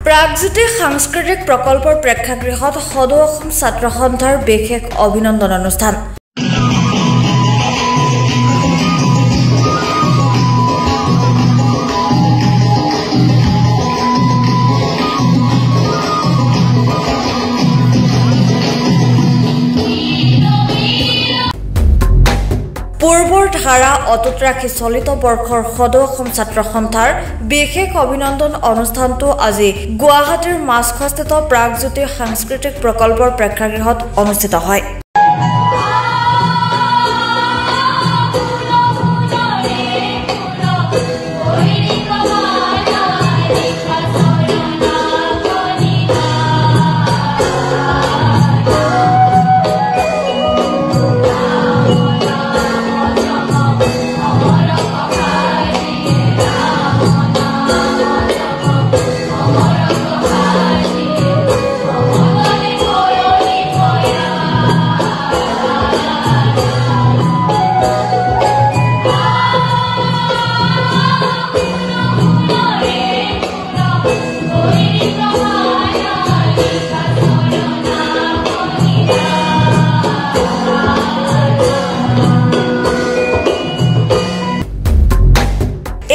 প্ৰাগজ্যোতি সাংস্কৃতিক প্ৰকল্পৰ প্ৰেক্ষাগৃহত সদৌ অসম ছাত্ৰ সন্থাৰ বিশেষ অভিনন্দন অনুষ্ঠান। পূৰ্বৰ ধাৰা অটুট ৰাখি চলিত বৰ্ষৰ সদৌ অসম ছাত্ৰ সন্থাৰ বিশেষ অভিনন্দন অনুষ্ঠানটো আজি গুৱাহাটীৰ মাছখোৱাস্থিত প্ৰাগজ্যোতি সাংস্কৃতিক প্ৰকল্পৰ প্ৰেক্ষাগৃহত অনুষ্ঠিত হয়।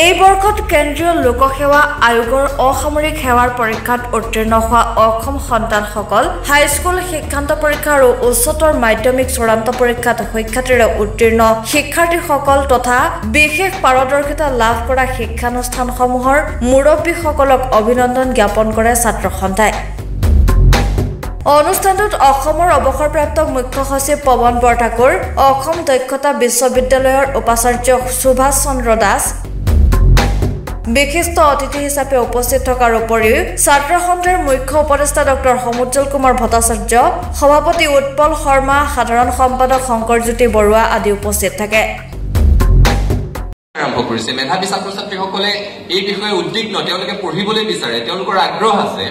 এই বৰ্ষত কেন্দ্ৰীয় লোকসেৱা আয়োগৰ অসামৰিক সেৱাৰ পৰীক্ষাত উত্তীৰ্ণ হোৱা অসম সন্তানসকল হাইস্কুল শিক্ষান্ত পৰীক্ষা আৰু উচ্চতৰ মাধ্যমিক চূড়ান্ত পৰীক্ষাত সুখ্যাতিৰে উত্তীৰ্ণ শিক্ষাৰ্থীসকল তথা বিশেষ পাৰদৰ্শিতা লাভ কৰা শিক্ষানুষ্ঠানসমূহৰ মুৰব্বীসকলক অভিনন্দন জ্ঞাপন কৰে ছাত্ৰ সন্থাই। অনুষ্ঠানটোত অসমৰ অৱসৰপ্ৰাপ্ত মুখ্য সচিব পৱন বৰঠাকুৰ, অসম দক্ষতা বিশ্ববিদ্যালয়ৰ উপাচাৰ্য সুভাষ চন্দ্ৰ দাস বিশিষ্ট অতিথি হিচাপে উপস্থিত থকাৰ উপৰিও ছাত্ৰ সন্থাৰ মুখ্য উপদেষ্টা ডক্টৰ সমুজ্জ্বল কুমাৰ ভট্টাচাৰ্য, সভাপতি উৎপল শৰ্মা, সাধাৰণ সম্পাদক শংকৰজ্যোতি বৰুৱা আদি উপস্থিত থাকে। আৰম্ভ কৰিছে মেধাৱী ছাত্ৰ ছাত্ৰীসকলে এই বিষয়ে উদ্বিগ্ন, তেওঁলোকে পঢ়িবলৈ বিচাৰে, তেওঁলোকৰ আগ্ৰহ আছে।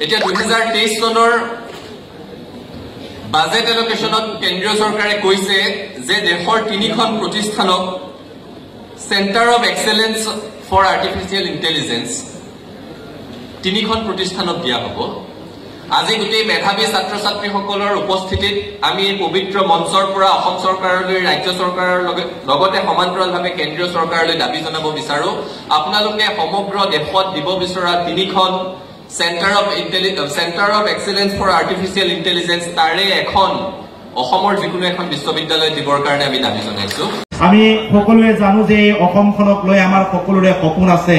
এতিয়া 2023 চনৰ বাজেট এলোকেশ্যনত কেন্দ্ৰীয় চৰকাৰে কৈছে যে দেশৰ 3খন প্ৰতিষ্ঠানক centre of excellence for artificial intelligence 3খন প্ৰতিষ্ঠানক দিয়া হ'ব। আজি গোটেই মেধাৱী ছাত্ৰ ছাত্ৰীসকলৰ উপস্থিতিত আমি এই পবিত্ৰ মঞ্চৰ পৰা অসম চৰকাৰলৈ, ৰাজ্য চৰকাৰৰ লগতে সমান্তৰালভাৱে কেন্দ্ৰীয় চৰকাৰলৈ দাবী জনাব বিচাৰো, আপোনালোকে সমগ্ৰ দেশত দিব বিচৰা 3খন centre of excellence for artificial intelligence তাৰে এখন অসমৰ যিকোনো এখন বিশ্ববিদ্যালয় দিবৰ কাৰণে আমি দাবী জনাইছো। আমি সকলোৱে জানো যে অসমখনক লৈ আমাৰ সকলোৰে সপোন আছে।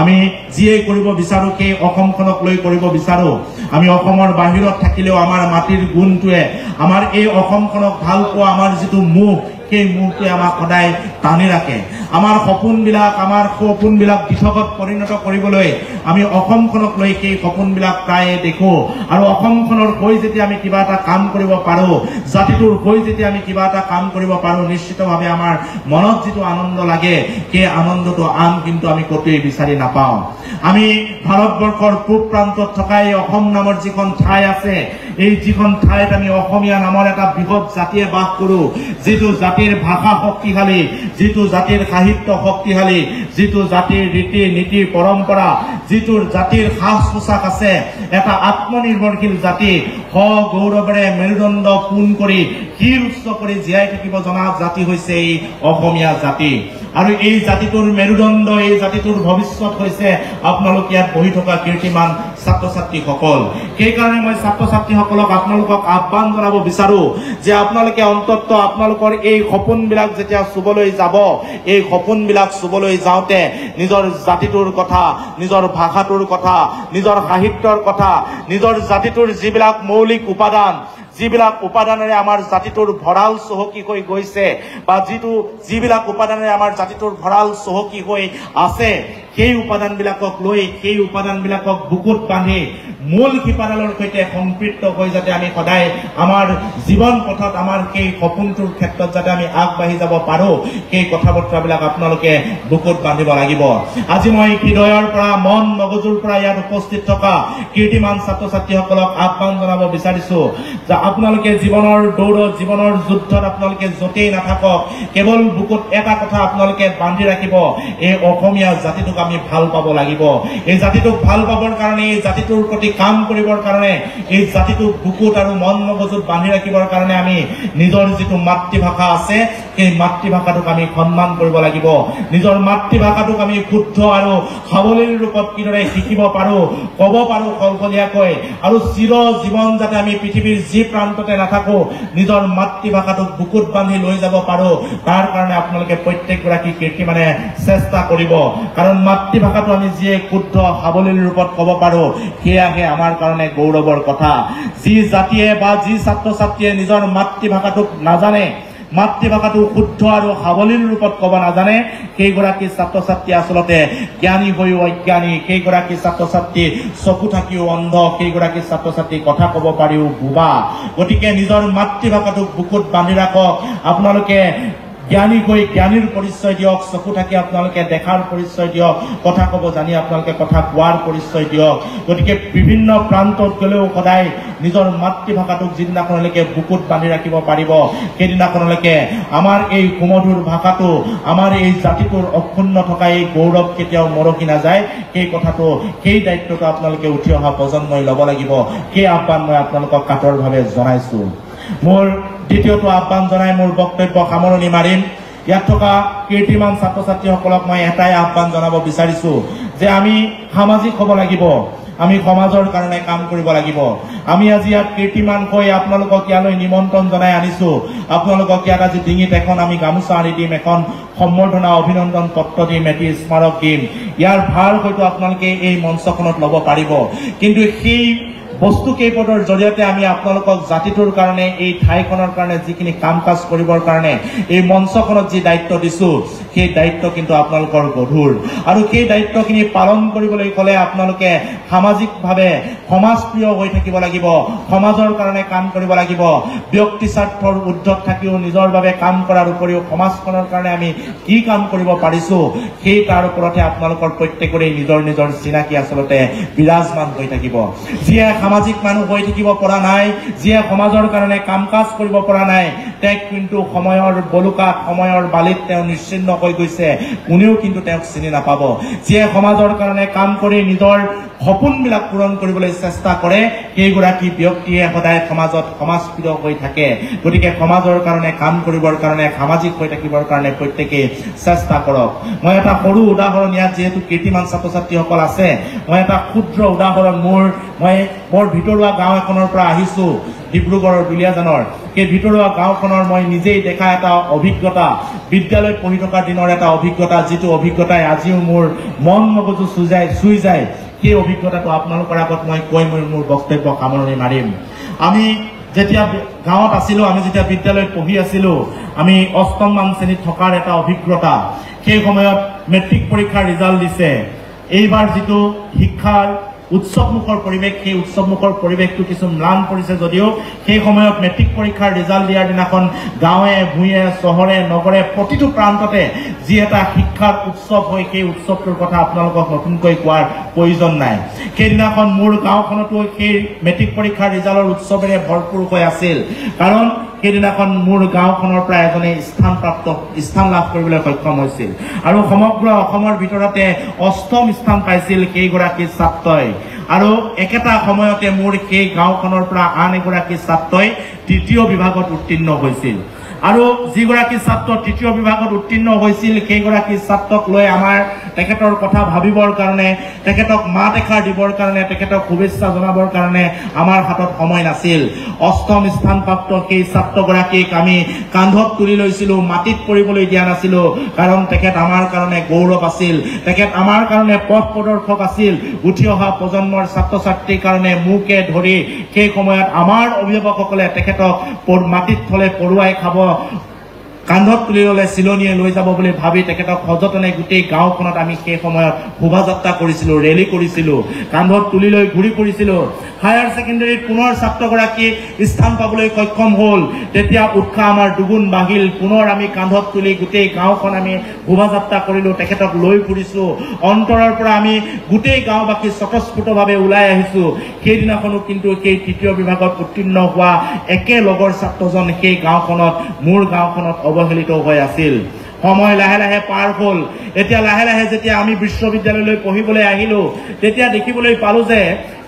আমি যিয়ে কৰিব বিচাৰো সেই অসমখনক লৈ কৰিব বিচাৰো। আমি অসমৰ বাহিৰত থাকিলেও আমাৰ মাটিৰ গুণটোৱে, আমাৰ এই অসমখনক ভাল পোৱা আমাৰ যিটো মুখ, সেই মুখটোৱে আমাক সদায় টানি ৰাখে। আমাৰ সপোনবিলাক দিঠকত পৰিণত কৰিবলৈ আমি অসমখনক লৈ সেই সপোনবিলাক প্ৰায়ে দেখো। আৰু অসমখনৰ হৈ যেতিয়া আমি কিবা এটা কাম কৰিব পাৰো, জাতিটোৰ হৈ যেতিয়া আমি কিবা এটা কাম কৰিব পাৰো, নিশ্চিতভাৱে আমাৰ মনত যিটো আনন্দ লাগে সেই আনন্দটো আন কিন্তু আমি কতোৱেই বিচাৰি নাপাওঁ। আমি ভাৰতবৰ্ষৰ পূব প্ৰান্তত থকা এই অসম নামৰ যিখন ঠাই আছে, এই যিখন ঠাইত আমি অসমীয়া নামৰ এটা বৃহৎ জাতিয়ে বাস কৰো, যিটো জাতিৰ ভাষা শক্তিশালী, যিটো জাতিৰ সাহিত্য শক্তিশালী, যিটো জাতিৰ ৰীতি নীতি পৰম্পৰা, যিটো জাতিৰ সাজ পোছাক আছে, এটা আত্মনিৰ্ভৰশীল জাতি, গৌৰৱেৰে মেৰুদণ্ড পোন কৰি শিৰ উচ্চ কৰি জীয়াই থাকিব জনা জাতি হৈছে এই অসমীয়া জাতি। আৰু এই জাতিটোৰ মেৰুদণ্ড, এই জাতিটোৰ ভৱিষ্যত হৈছে আপোনালোক ইয়াত বহি থকা কীৰ্তিমান ছাত্ৰ ছাত্ৰীসকল। সেইকাৰণে মই ছাত্ৰ ছাত্ৰীসকলক আপোনালোকক আহ্বান জনাব বিচাৰো যে আপোনালোকে অন্তত আপোনালোকৰ এই সপোনবিলাক যেতিয়া চুবলৈ যাব, এই সপোনবিলাক চুবলৈ যাওঁতে নিজৰ জাতিটোৰ কথা, নিজৰ ভাষাটোৰ কথা, নিজৰ সাহিত্যৰ কথা, নিজৰ জাতিটোৰ যিবিলাক মৌলিক উপাদান, যিবিলাক উপাদানেৰে আমাৰ জাতিটোৰ ভঁৰাল চহকী হৈ গৈছে, বা যিবিলাক উপাদানেৰে আমাৰ জাতিটোৰ ভঁৰাল চহকী হৈ আছে, সেই উপাদানবিলাকক লৈ, সেই উপাদানবিলাকক বুকুত বান্ধি মূল শিপাডালৰ সৈতে সম্পৃক্ত হৈ যাতে আমি সদায় আমাৰ জীৱন পথত আমাৰ সেই সপোনটোৰ ক্ষেত্ৰত যাতে আমি আগবাঢ়ি যাব পাৰো, সেই কথা বতৰাবিলাক আপোনালোকে বুকুত বান্ধিব লাগিব। আজি মই হৃদয়ৰ পৰা, মন মগজুৰ পৰা ইয়াত উপস্থিত থকা কীৰ্তিমান ছাত্ৰ ছাত্ৰীসকলক আহ্বান জনাব বিচাৰিছো যে আপোনালোকে জীৱনৰ দৌৰত, জীৱনৰ যুদ্ধত আপোনালোকে য'তেই নাথাকক, কেৱল বুকুত এটা কথা আপোনালোকে বান্ধি ৰাখিব, এই অসমীয়া জাতিটোক আমি ভাল পাব লাগিব এই জাতিটোক ভাল পাবৰ কাৰণে এই জাতিটোৰ প্ৰতি কাম কৰিবৰ কাৰণে এই জাতিটোক বুকুত আৰু মন মগজুত বান্ধি ৰাখিবৰ কাৰণে আমি নিজৰ যিটো মাতৃভাষা আছে সেই মাতৃভাষাটোক আমি সন্মান কৰিব লাগিব নিজৰ মাতৃভাষাটোক আমি শুদ্ধ আৰু সাৱলীল ৰূপত কিদৰে শিকিব পাৰো ক'ব পাৰো কলকলীয়াকৈ আৰু চিৰ জীৱন যাতে আমি পৃথিৱীৰ যি প্ৰান্ততে নাথাকো নিজৰ মাতৃভাষাটোক বুকুত বান্ধি লৈ যাব পাৰো তাৰ কাৰণে আপোনালোকে প্ৰত্যেকগৰাকী কীৰ্তিমানে চেষ্টা কৰিব কাৰণ মাতৃভাষাটো আমি যিয়ে শুদ্ধ সাৱলীল ৰূপত ক'ব পাৰো সেয়াহে আমাৰ কাৰণে গৌৰৱৰ কথা যি জাতিয়ে বা যি ছাত্ৰ ছাত্ৰীয়ে নিজৰ মাতৃভাষাটোক নাজানে মাতৃভাষাটো শুদ্ধ আৰু সাৱলীল ৰূপত ক'ব নাজানে সেইগৰাকী ছাত্ৰ ছাত্ৰী আচলতে জ্ঞানী হৈও অজ্ঞানী সেইগৰাকী ছাত্ৰ ছাত্ৰী চকু থাকিও অন্ধ সেইগৰাকী ছাত্ৰ ছাত্ৰী কথা ক'ব পাৰিও বোবা গতিকে নিজৰ মাতৃভাষাটোক বুকুত বান্ধি ৰাখক আপোনালোকে জ্ঞানী হৈ জ্ঞানীৰ পৰিচয় দিয়ক চকু থাকি আপোনালোকে দেখাৰ পৰিচয় দিয়ক কথা ক'ব জানি আপোনালোকে কথা কোৱাৰ পৰিচয় দিয়ক গতিকে বিভিন্ন প্ৰান্তত গ'লেও সদায় নিজৰ মাতৃভাষাটোক যিদিনাখনলৈকে বুকুত বান্ধি ৰাখিব পাৰিব সেইদিনাখনলৈকে আমাৰ এই সুমধুৰ ভাষাটো আমাৰ এই জাতিটোৰ অক্ষুণ্ণ থকা এই গৌৰৱ কেতিয়াও মৰকি নাযায় সেই কথাটো সেই দায়িত্বটো আপোনালোকে উঠি অহা প্ৰজন্মই ল'ব লাগিব সেই আহ্বান মই আপোনালোকক কাটৰভাৱে জনাইছোঁ মোৰ দ্বিতীয়টো আহ্বান জনাই মোৰ বক্তব্য সামৰণি মাৰিম ইয়াত থকা কীৰ্তিমান ছাত্ৰ ছাত্ৰীসকলক মই এটাই আহ্বান জনাব বিচাৰিছোঁ যে আমি সামাজিক হ'ব লাগিব আমি সমাজৰ কাৰণে কাম কৰিব লাগিব আমি আজি ইয়াত কীৰ্তিমান হৈ আপোনালোকক ইয়ালৈ নিমন্ত্ৰণ জনাই আনিছোঁ আপোনালোকক ইয়াত আজি ডিঙিত এখন আমি গামোচা আনি দিম এখন সম্বৰ্ধনা অভিনন্দন পত্ৰ দিম এটি স্মাৰক দিম ইয়াৰ ভাৰ হয়তো আপোনালোকে এই মঞ্চখনত ল'ব পাৰিব কিন্তু সেই বস্তু কেইপদৰ জৰিয়তে আমি আপোনালোকক জাতিটোৰ কাৰণে এই ঠাইখনৰ কাৰণে যিখিনি কাম কাজ কৰিবৰ কাৰণে এই মঞ্চখনত যি দায়িত্ব দিছোঁ সেই দায়িত্ব কিন্তু আপোনালোকৰ গধুৰ আৰু সেই দায়িত্বখিনি পালন কৰিবলৈ ক'লে আপোনালোকে সামাজিকভাৱে সমাজপ্ৰিয় হৈ থাকিব লাগিব সমাজৰ কাৰণে কাম কৰিব লাগিব ব্যক্তি স্বাৰ্থৰ উদ্ধত থাকিও নিজৰ বাবে কাম কৰাৰ উপৰিও সমাজখনৰ কাৰণে আমি কি কাম কৰিব পাৰিছোঁ সেই তাৰ ওপৰতহে আপোনালোকৰ প্ৰত্যেকৰে নিজৰ নিজৰ চিনাকি আচলতে বিৰাজমান হৈ থাকিব যিয়ে সামাজিক মানুহ হৈ থাকিব পৰা নাই যিয়ে সমাজৰ কাৰণে কাম কাজ কৰিব পৰা নাই তেওঁক কিন্তু সময়ৰ বলুকাত সময়ৰ বালিত তেওঁ নিশ্চিন্ন হৈ গৈছে কোনেও কিন্তু তেওঁক চিনি নাপাব যিয়ে সমাজৰ কাৰণে কাম কৰি নিজৰ সপোনবিলাক পূৰণ কৰিবলৈ চেষ্টা কৰে সেইগৰাকী ব্যক্তিয়ে সদায় সমাজত সমাজপ্ৰিয় হৈ থাকে গতিকে সমাজৰ কাৰণে কাম কৰিবৰ কাৰণে সামাজিক হৈ থাকিবৰ কাৰণে প্ৰত্যেকেই চেষ্টা কৰক মই এটা সৰু উদাহৰণ ইয়াত যিহেতু কীৰ্তিমান ছাত্ৰ ছাত্ৰীসকল আছে মই এটা ক্ষুদ্ৰ উদাহৰণ মই বৰ ভিতৰুৱা গাঁও এখনৰ পৰা আহিছোঁ ডিব্ৰুগড়ৰ দুলীয়াজানৰ সেই ভিতৰুৱা গাঁওখনৰ মই নিজেই দেখা এটা অভিজ্ঞতা বিদ্যালয়ত পঢ়ি থকাৰ দিনৰ এটা অভিজ্ঞতা যিটো অভিজ্ঞতাই আজিও মোৰ মন মগজু চুই যায় সেই অভিজ্ঞতাটো আপোনালোকৰ আগত মই কৈ মোৰ বক্তব্য সামৰণি মাৰিম আমি যেতিয়া গাঁৱত আছিলোঁ আমি যেতিয়া বিদ্যালয়ত পঢ়ি আছিলোঁ আমি অষ্টমমান শ্ৰেণীত থকাৰ এটা অভিজ্ঞতা সেই সময়ত মেট্ৰিক পৰীক্ষাৰ ৰিজাল্ট দিছে এইবাৰ যিটো শিক্ষাৰ উৎসৱমুখৰ পৰিৱেশ সেই উৎসৱমুখৰ পৰিৱেশটো কিছু ম্লান পৰিছে যদিও সেই সময়ত মেট্ৰিক পৰীক্ষাৰ ৰিজাল্ট দিয়াৰ দিনাখন গাঁৱে ভূঞে চহৰে নগৰে প্ৰতিটো প্ৰান্ততে যি এটা শিক্ষাৰ উৎসৱ হয় সেই উৎসৱটোৰ কথা আপোনালোকক নতুনকৈ কোৱাৰ প্ৰয়োজন নাই সেইদিনাখন মোৰ গাঁওখনতো সেই মেট্ৰিক পৰীক্ষাৰ ৰিজাল্টৰ উৎসৱেৰে ভৰপূৰ হৈ আছিল কাৰণ সেইদিনাখন মোৰ গাঁওখনৰ পৰা এজনে স্থান লাভ কৰিবলৈ সক্ষম হৈছিল আৰু সমগ্ৰ অসমৰ ভিতৰতে অষ্টম স্থান পাইছিল সেইগৰাকী ছাত্ৰই আৰু একেটা সময়তে মোৰ সেই গাঁওখনৰ পৰা আন এগৰাকী ছাত্ৰই তৃতীয় বিভাগত উত্তীৰ্ণ হৈছিল আৰু যিগৰাকী ছাত্ৰ তৃতীয় বিভাগত উত্তীৰ্ণ হৈছিল সেইগৰাকী ছাত্ৰক লৈ আমাৰ তেখেতৰ কথা ভাবিবৰ কাৰণে তেখেতক মাত এষাৰ দিবৰ কাৰণে তেখেতক শুভেচ্ছা জনাবৰ কাৰণে আমাৰ হাতত সময় নাছিল অষ্টম স্থানপ্ৰাপ্ত সেই ছাত্ৰগৰাকীক আমি কান্ধত তুলি লৈছিলোঁ মাটিত পৰিবলৈ দিয়া নাছিলোঁ কাৰণ তেখেত আমাৰ কাৰণে গৌৰৱ আছিল তেখেত আমাৰ কাৰণে পথ প্ৰদৰ্শক আছিল উঠি অহা প্ৰজন্মৰ ছাত্ৰ ছাত্ৰীৰ কাৰণে মুকে ধৰি সেই সময়ত আমাৰ অভিভাৱকসকলে তেখেতক মাটিত থলে পৰুৱাই খাব কান্ধত তুলি ল'লে চিলনীয়ে লৈ যাব বুলি ভাবি তেখেতক সযতনে গোটেই গাঁওখনত আমি সেই সময়ত শোভাযাত্ৰা কৰিছিলোঁ ৰেলী কৰিছিলোঁ কান্ধত তুলি লৈ ঘূৰি ফুৰিছিলোঁ হায়াৰ ছেকেণ্ডেৰীত পুনৰ ছাত্ৰগৰাকী স্থান পাবলৈ সক্ষম হ'ল তেতিয়া উৎসাহ আমাৰ দুগুণ বাঢ়িল পুনৰ আমি কান্ধত তুলি গোটেই গাঁওখন আমি শোভাযাত্ৰা কৰিলোঁ তেখেতক লৈ ফুৰিছোঁ অন্তৰৰ পৰা আমি গোটেই গাঁওবাসী স্বতঃস্ফূৰ্তভাৱে ওলাই আহিছোঁ সেইদিনাখনো কিন্তু সেই তৃতীয় বিভাগত উত্তীৰ্ণ হোৱা একে লগৰ ছাত্ৰজন সেই গাঁওখনত মোৰ গাঁওখনত অৱহেলিত হৈ আছিল সময় লাহে লাহে পাৰ হ'ল এতিয়া লাহে লাহে যেতিয়া আমি বিশ্ববিদ্যালয়লৈ পঢ়িবলৈ আহিলো তেতিয়া দেখিবলৈ পালো যে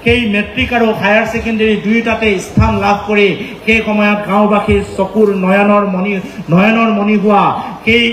সেই মেট্ৰিক আৰু হায়াৰ সেকেন্ডাৰী দুইটাতে স্থান লাভ কৰি সেই সময়ত গাঁওবাসীৰ চকুৰ নয়নৰ মণি হোৱা সেই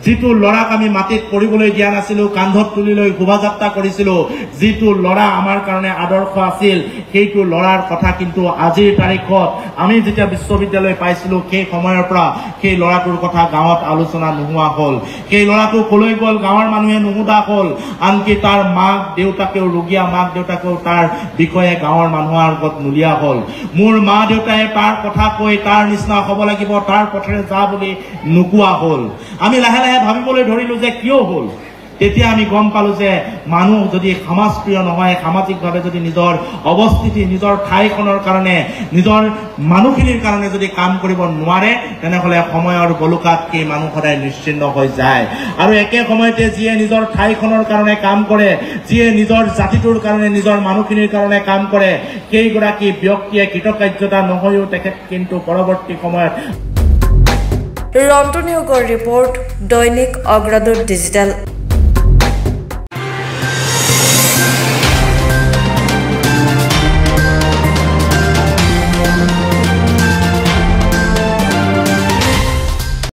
যিটো লৰাক আমি মাটিত পঢ়িবলৈ দিয়া নাছিলো কান্ধত তুলি লৈ শোভাযাত্ৰা কৰিছিলো যিটো লৰা আমাৰ কাৰণে আদৰ্শ আছিল সেইটো লৰাৰ কথা কিন্তু আজিৰ তাৰিখত আমি যেতিয়া বিশ্ববিদ্যালয় পাইছিলো সেই সময়ৰ পৰা সেই লৰাটোৰ কথা গাঁৱত আলোচনা নোহোৱা হ'ল সেই লৰাটো কলৈ গ'ল গাঁৱৰ মানুহে নুসুধা হ'ল আনকি তাৰ মাক দেউতাকেও ৰোগীয়া মাক দেউতাকেও তাৰ বিষয়ে গাঁৱৰ মানুহৰ আগত নুলিয়া হ'ল মোৰ মা দেউতাই তাৰ কথা কৈ তাৰ নিচিনা হ'ব লাগিব তাৰ পথেৰে যা বুলি নোকোৱা হ'ল আমি লাহে লাহে ভাবিবলৈ ধৰিলো যে কিয় হ'ল তেতিয়া আমি গম পালো যে মানুহ যদি সমাজপ্ৰিয় নহয় সামাজিকভাৱে যদি নিজৰ অৱস্থিতি নিজৰ ঠাইখনৰ কাৰণে নিজৰ মানুহখিনিৰ কাৰণে যদি কাম কৰিব নোৱাৰে তেনেহলে সময়ৰ বলুকাত কি মানুহ সদায় নিশ্চিন্ন হৈ যায় আৰু একে সময়তে যিয়ে নিজৰ ঠাইখনৰ কাৰণে কাম কৰে যিয়ে নিজৰ জাতিটোৰ কাৰণে নিজৰ মানুহখিনিৰ কাৰণে কাম কৰে সেইগৰাকী ব্যক্তিয়ে কৃতকাৰ্যতা নহয়ও তেখেত কিন্তু পৰৱৰ্তী সময়ত ৰন্টু নিয়োগৰ ৰিপৰ্ট দৈনিক অগ্ৰদূত ডিজিটেল